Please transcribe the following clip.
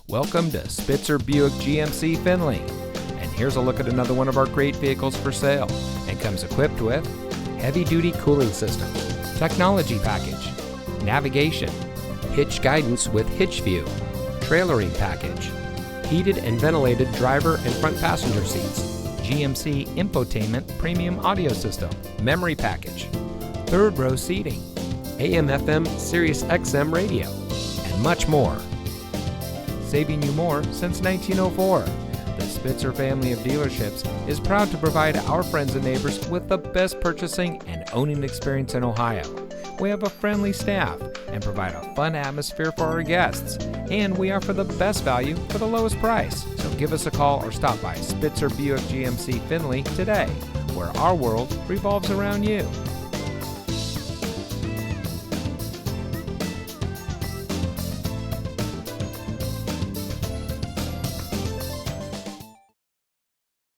Welcome to Spitzer Buick GMC Findlay. And here's a look at another one of our great vehicles for sale. And comes equipped with heavy-duty cooling system, technology package, navigation, hitch guidance with hitch view, trailering package, heated and ventilated driver and front passenger seats, GMC infotainment premium audio system, memory package, third row seating, AM/FM Sirius XM radio, and much more. Saving you more since 1904. The Spitzer family of dealerships is proud to provide our friends and neighbors with the best purchasing and owning experience in Ohio. We have a friendly staff and provide a fun atmosphere for our guests. And we offer the best value for the lowest price. So give us a call or stop by Spitzer Buick GMC Findlay today, where our world revolves around you.